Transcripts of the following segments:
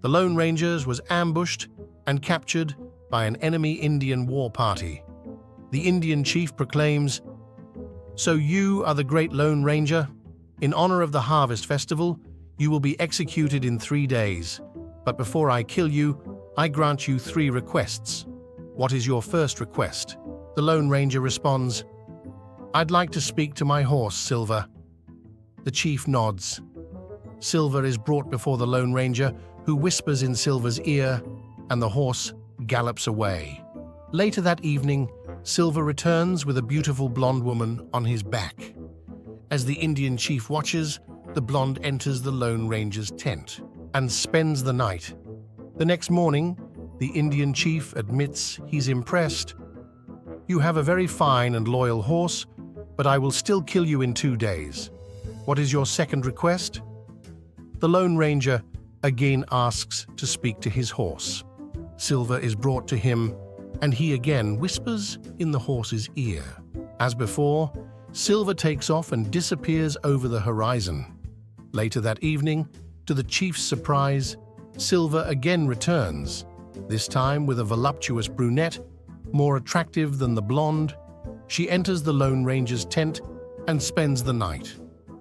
The Lone Ranger was ambushed and captured by an enemy Indian war party. The Indian chief proclaims, "So you are the great Lone Ranger? In honor of the Harvest Festival, you will be executed in 3 days. But before I kill you, I grant you 3 requests. What is your first request?" The Lone Ranger responds, "I'd like to speak to my horse, Silver." The chief nods. Silver is brought before the Lone Ranger, who whispers in Silver's ear, and the horse gallops away. Later that evening, Silver returns with a beautiful blonde woman on his back. As the Indian chief watches, the blonde enters the Lone Ranger's tent and spends the night. The next morning, the Indian chief admits he's impressed. "You have a very fine and loyal horse, but I will still kill you in 2 days. What is your second request?" The Lone Ranger again asks to speak to his horse. Silver is brought to him, and he again whispers in the horse's ear. As before, Silver takes off and disappears over the horizon. Later that evening, to the chief's surprise, Silver again returns, this time with a voluptuous brunette, more attractive than the blonde. She enters the Lone Ranger's tent and spends the night.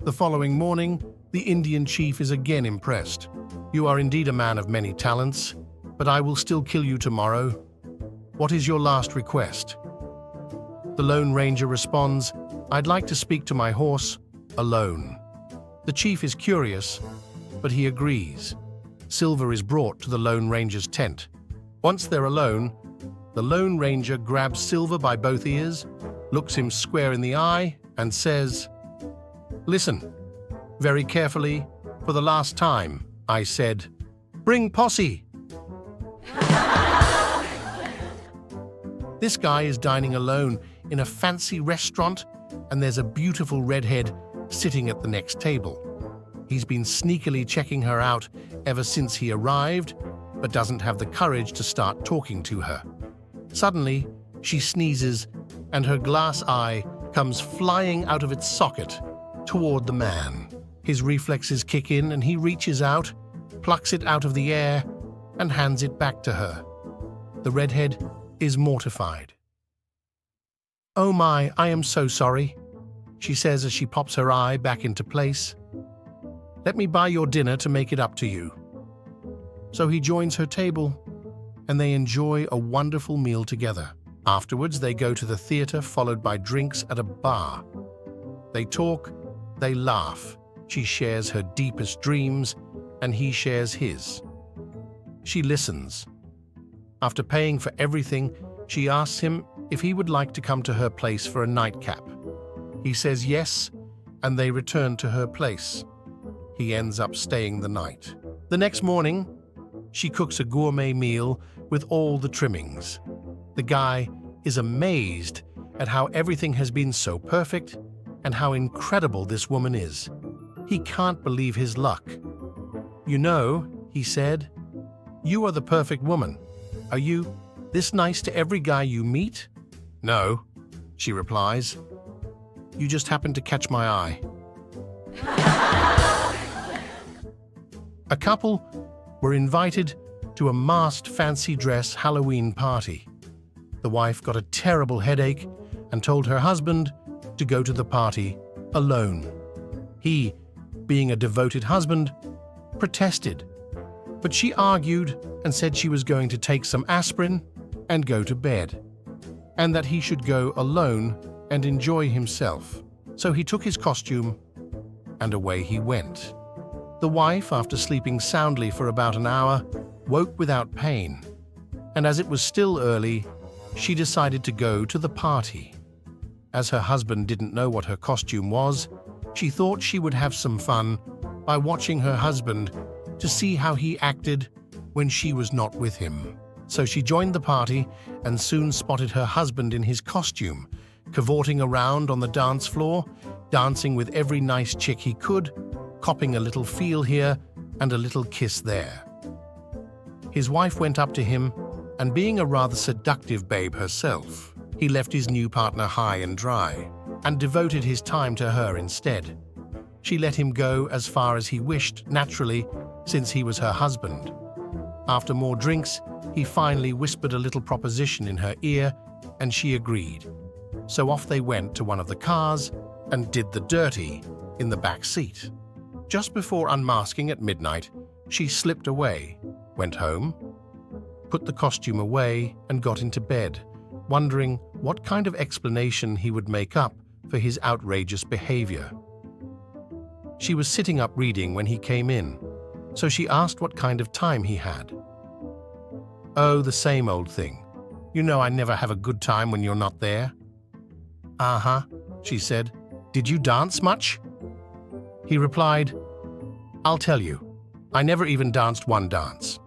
The following morning, the Indian chief is again impressed. "You are indeed a man of many talents, but I will still kill you tomorrow. What is your last request?" The Lone Ranger responds, "I'd like to speak to my horse alone." The chief is curious, but he agrees. Silver is brought to the Lone Ranger's tent. Once they're alone, the Lone Ranger grabs Silver by both ears, looks him square in the eye, and says, "Listen, very carefully, for the last time, I said, bring posse." This guy is dining alone in a fancy restaurant, and there's a beautiful redhead sitting at the next table. He's been sneakily checking her out ever since he arrived, but doesn't have the courage to start talking to her. Suddenly, she sneezes, and her glass eye comes flying out of its socket toward the man. His reflexes kick in, and he reaches out, plucks it out of the air, and hands it back to her. The redhead is mortified. "Oh my, I am so sorry," she says as she pops her eye back into place. "Let me buy your dinner to make it up to you." So he joins her table, and they enjoy a wonderful meal together. Afterwards, they go to the theater, followed by drinks at a bar. They talk, they laugh. She shares her deepest dreams, and he shares his. She listens. After paying for everything, she asks him if he would like to come to her place for a nightcap. He says yes, and they return to her place. He ends up staying the night. The next morning, she cooks a gourmet meal with all the trimmings. The guy is amazed at how everything has been so perfect and how incredible this woman is. He can't believe his luck. "You know," he said, "you are the perfect woman. Are you this nice to every guy you meet?" "No," she replies. "You just happened to catch my eye." A couple were invited to a masked fancy dress Halloween party. The wife got a terrible headache and told her husband to go to the party alone. He, being a devoted husband, protested, but she argued and said she was going to take some aspirin and go to bed, and that he should go alone and enjoy himself. So he took his costume, and away he went. The wife, after sleeping soundly for about an hour, woke without pain, and as it was still early, she decided to go to the party. As her husband didn't know what her costume was, she thought she would have some fun by watching her husband to see how he acted when she was not with him. So she joined the party and soon spotted her husband in his costume, cavorting around on the dance floor, dancing with every nice chick he could, copping a little feel here and a little kiss there. His wife went up to him, and being a rather seductive babe herself, he left his new partner high and dry and devoted his time to her instead. She let him go as far as he wished, naturally, since he was her husband. After more drinks, he finally whispered a little proposition in her ear, and she agreed. So off they went to one of the cars and did the dirty in the back seat. Just before unmasking at midnight, she slipped away, went home, put the costume away, and got into bed, wondering what kind of explanation he would make up for his outrageous behavior. She was sitting up reading when he came in, so she asked what kind of time he had. "Oh, the same old thing. You know I never have a good time when you're not there." "Uh-huh," she said. "Did you dance much?" He replied, "I'll tell you. I never even danced one dance.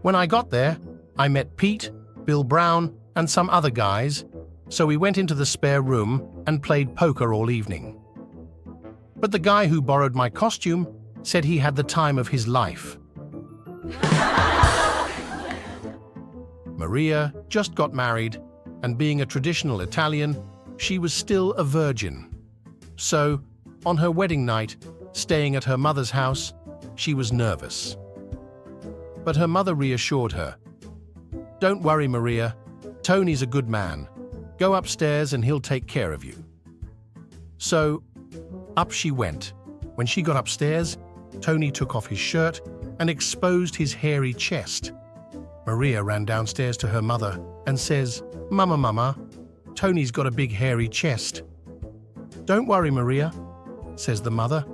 When I got there, I met Pete, Bill Brown, and some other guys, so we went into the spare room and played poker all evening. But the guy who borrowed my costume said he had the time of his life." Maria just got married, and being a traditional Italian, she was still a virgin. So, on her wedding night, staying at her mother's house, she was nervous. But her mother reassured her. "Don't worry, Maria. Tony's a good man. Go upstairs and he'll take care of you." So, up she went. When she got upstairs, Tony took off his shirt and exposed his hairy chest. Maria ran downstairs to her mother and says, Mama, Tony's got a big hairy chest." "Don't worry, Maria," says the mother.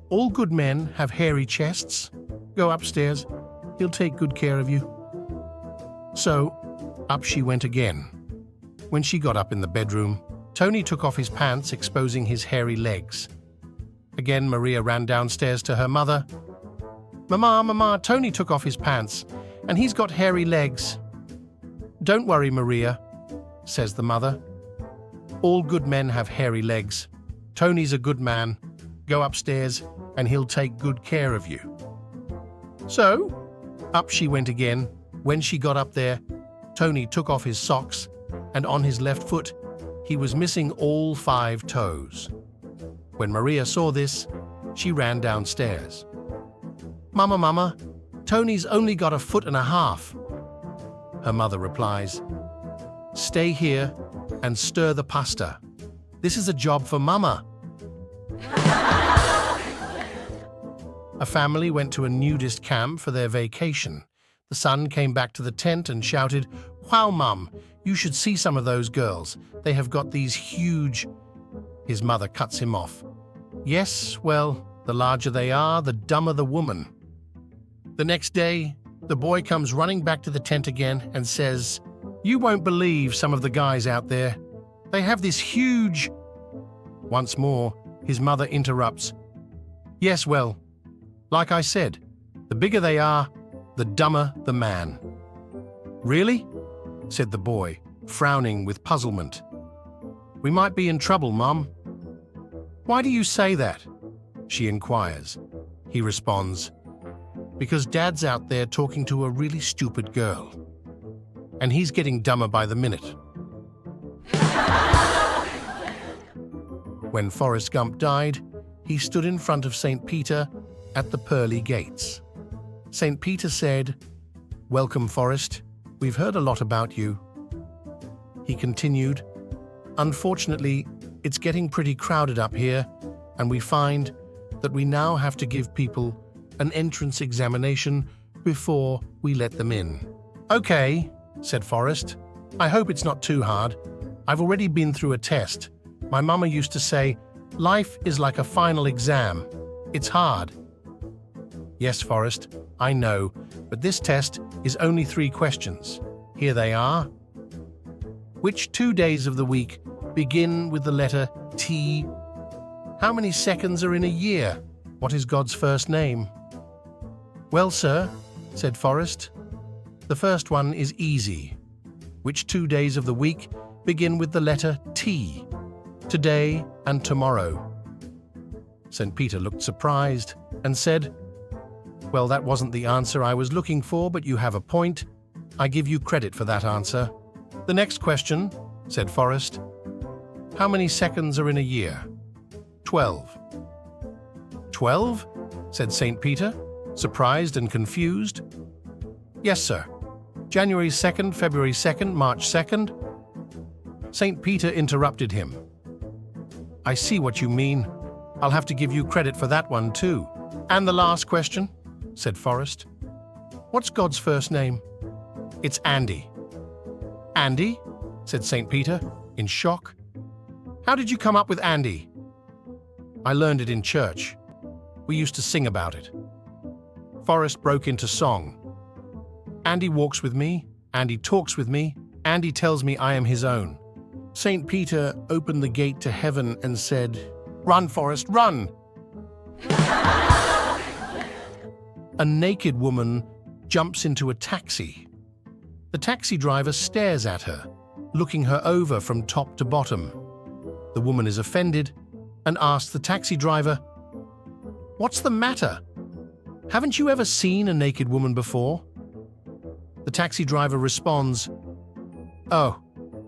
"All good men have hairy chests. Go upstairs. He'll take good care of you." So, up she went again. When she got up in the bedroom, Tony took off his pants, exposing his hairy legs. Again, Maria ran downstairs to her mother. Mama, Tony took off his pants, and he's got hairy legs." "Don't worry, Maria," says the mother. "All good men have hairy legs. Tony's a good man. Go upstairs, and he'll take good care of you." So, up she went again. When she got up there, Tony took off his socks, and on his left foot, he was missing all 5 toes. When Maria saw this, she ran downstairs. Mama, Tony's only got a foot and a half." Her mother replies, "Stay here and stir the pasta. This is a job for Mama." A family went to a nudist camp for their vacation. The son came back to the tent and shouted, "Wow, Mum, you should see some of those girls. They have got these huge—" His mother cuts him off. "Yes, well, the larger they are, the dumber the woman." The next day, the boy comes running back to the tent again and says, "You won't believe some of the guys out there. They have this huge—" Once more, his mother interrupts. "Yes, well, like I said, the bigger they are, the dumber the man." "Really?" said the boy, frowning with puzzlement. "We might be in trouble, Mum." "Why do you say that?" she inquires. He responds, "Because Dad's out there talking to a really stupid girl. And he's getting dumber by the minute." When Forrest Gump died, he stood in front of St. Peter at the pearly gates. St. Peter said, "Welcome, Forrest. We've heard a lot about you." He continued, "Unfortunately, it's getting pretty crowded up here, and we find that we now have to give people an entrance examination before we let them in." "Okay," said Forrest. "I hope it's not too hard. I've already been through a test. My mama used to say, life is like a final exam. It's hard." "Yes, Forrest, I know, but this test is only 3 questions. Here they are. Which 2 days of the week begin with the letter T? How many seconds are in a year? What is God's first name?" "Well, sir," said Forrest, "the first one is easy. Which 2 days of the week begin with the letter T? Today and tomorrow." St. Peter looked surprised and said, "Well, that wasn't the answer I was looking for, but you have a point. I give you credit for that answer." "The next question," said Forrest. "How many seconds are in a year?" 12. 12? said St. Peter, surprised and confused. Yes, sir. January 2nd, February 2nd, March 2nd. St. Peter interrupted him. I see what you mean. I'll have to give you credit for that one too. And the last question, said Forrest. What's God's first name? It's Andy. Andy? Said St. Peter, in shock. How did you come up with Andy? I learned it in church. We used to sing about it. Forrest broke into song. Andy walks with me, Andy talks with me, Andy tells me I am his own. St. Peter opened the gate to heaven and said, Run, Forrest, run! A naked woman jumps into a taxi. The taxi driver stares at her, looking her over from top to bottom. The woman is offended and asks the taxi driver, What's the matter? Haven't you ever seen a naked woman before? The taxi driver responds, Oh,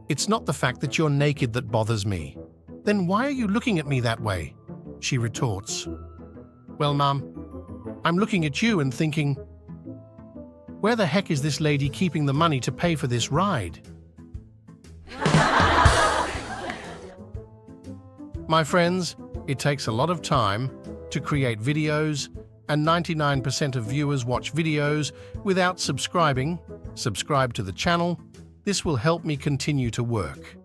it's not the fact that you're naked that bothers me. Then why are you looking at me that way? She retorts. Well, Mum, I'm looking at you and thinking, where the heck is this lady keeping the money to pay for this ride? My friends, it takes a lot of time to create videos, and 99% of viewers watch videos without subscribing. Subscribe to the channel. This will help me continue to work.